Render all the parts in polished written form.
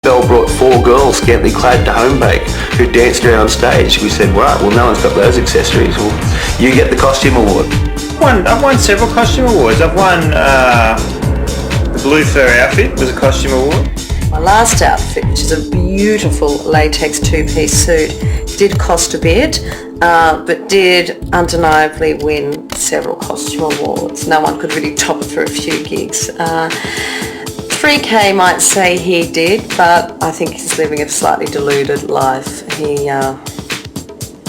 Bell brought 4 girls scantily clad to home bake who danced around stage. We said, right, well, no one's got those accessories. Well, you get the costume award. I've won several costume awards. I've won the blue fur outfit was a costume award. My last outfit, which is a beautiful latex 2-piece suit, did cost a bit, but did undeniably win several costume awards. No one could really top it for a few gigs. 3K might say he did, but I think he's living a slightly deluded life. He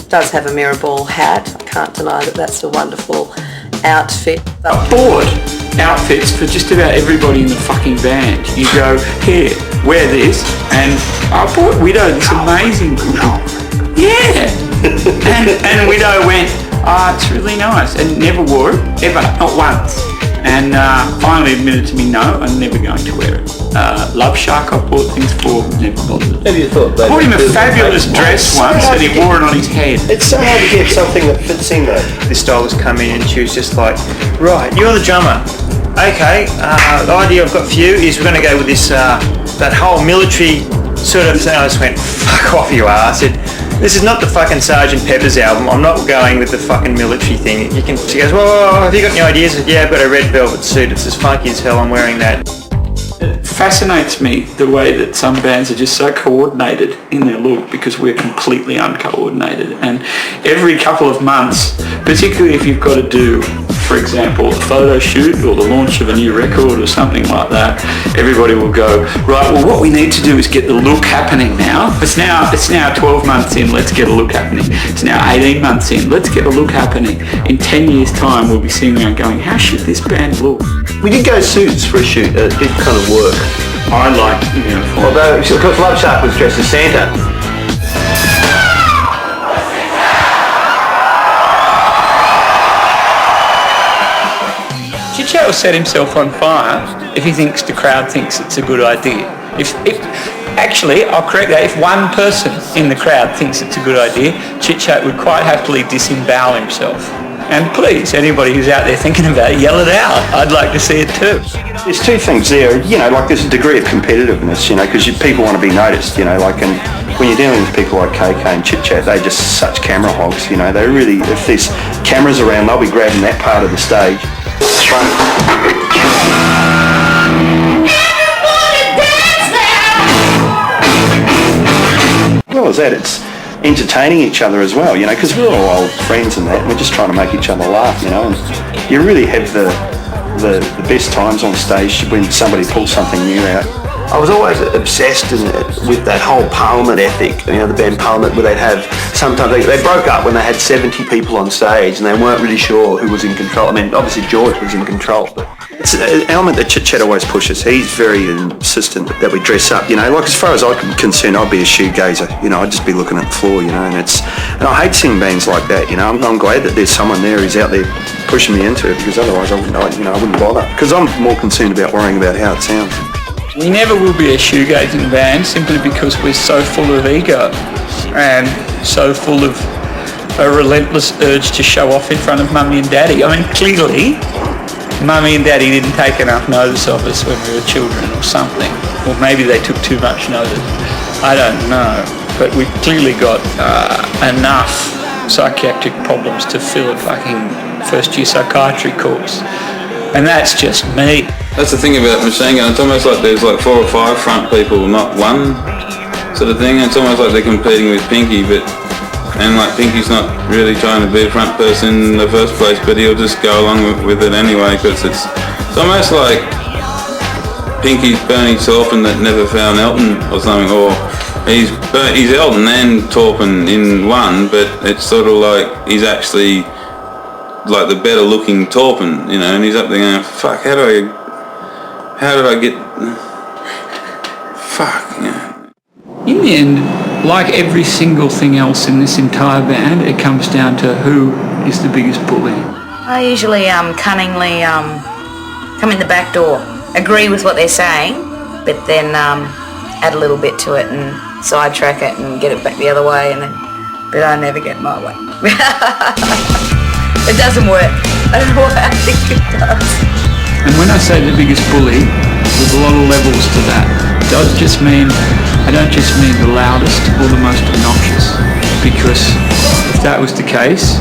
does have a mirror ball hat. I can't deny that that's a wonderful outfit. I bought outfits for just about everybody in the fucking band. You go, here, wear this, and I bought Widow this amazing, yeah, and Widow went, it's really nice, and never wore it, ever, not once, and finally admitted to me, no, I'm never going to wear it. Love Shark, I bought things for, never bothered. Have you thought I bought him a fabulous dress once, and he wore it on his head. It's so hard to get something that fits in though. This stylist come in and she was just like, right, you're the drummer. Okay, the idea I've got for you is we're going to go with this, that whole military sort of thing. I just went, fuck off you ass. This is not the fucking Sgt. Pepper's album. I'm not going with the fucking military thing. She goes, well, have you got any ideas? I said, yeah, I've got a red velvet suit. It's as funky as hell. I'm wearing that. It fascinates me the way that some bands are just so coordinated in their look because we're completely uncoordinated. And every couple of months, particularly if you've got to do, for example, a photo shoot or the launch of a new record or something like that, everybody will go, right, well, what we need to do is get the look happening now. It's now 12 months in, let's get a look happening. It's now 18 months in, let's get a look happening. In 10 years' time, we'll be sitting around going, how should this band look? We did go suits for a shoot. It did kind of work. I liked the uniform. Although, of course, Love Shark was dressed as Santa. Chit-Chat will set himself on fire if he thinks the crowd thinks it's a good idea. Actually, I'll correct that, if one person in the crowd thinks it's a good idea, Chit-Chat would quite happily disembowel himself. And please, anybody who's out there thinking about it, yell it out. I'd like to see it too. There's two things there, like there's a degree of competitiveness, because people want to be noticed, and when you're dealing with people like KK and Chit-Chat, they're just such camera hogs, they really, if there's cameras around, they'll be grabbing that part of the stage. As well as that, it's entertaining each other as well, because we're all old friends and that, and we're just trying to make each other laugh, and you really have the best times on stage when somebody pulls something new out. I was always obsessed with that whole Parliament ethic, the band Parliament, where they'd have, sometimes they broke up when they had 70 people on stage and they weren't really sure who was in control. I mean, obviously George was in control, but it's an element that Chit-Chat always pushes. He's very insistent that we dress up, like as far as I'm concerned, I'd be a shoegazer, I'd just be looking at the floor, and I hate seeing bands like that, I'm glad that there's someone there who's out there pushing me into it, because otherwise I wouldn't bother, because I'm more concerned about worrying about how it sounds. We never will be a shoegazing band simply because we're so full of ego and so full of a relentless urge to show off in front of Mummy and Daddy. I mean, clearly, Mummy and Daddy didn't take enough notice of us when we were children or something. Or maybe they took too much notice. I don't know. But we've clearly got enough psychiatric problems to fill a fucking first-year psychiatry course. And that's just me. That's the thing about Machine Gun. It's almost like there's like 4 or 5 front people, not one sort of thing. It's almost like they're competing with Pinky, and like Pinky's not really trying to be a front person in the first place, but he'll just go along with it anyway, because it's almost like Pinky's Bernie Taupin that never found Elton or something, or he's Elton and Taupin in one, but it's sort of like he's actually like the better looking Taupin, and he's up there going, fuck, how did I get, fuck, In the end, like every single thing else in this entire band, it comes down to who is the biggest bully. I usually cunningly come in the back door, agree with what they're saying, but then add a little bit to it and sidetrack it and get it back the other way, but I never get my way. It doesn't work. I don't know why I think it does. And when I say the biggest bully, there's a lot of levels to that. It does just mean I don't just mean the loudest or the most obnoxious, because if that was the case,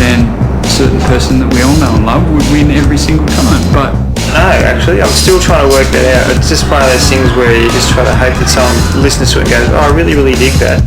then a certain person that we all know and love would win every single time. But no, actually, I'm still trying to work that out. It's just one of those things where you just try to hope that someone listens to it and goes, oh, I really, really dig that.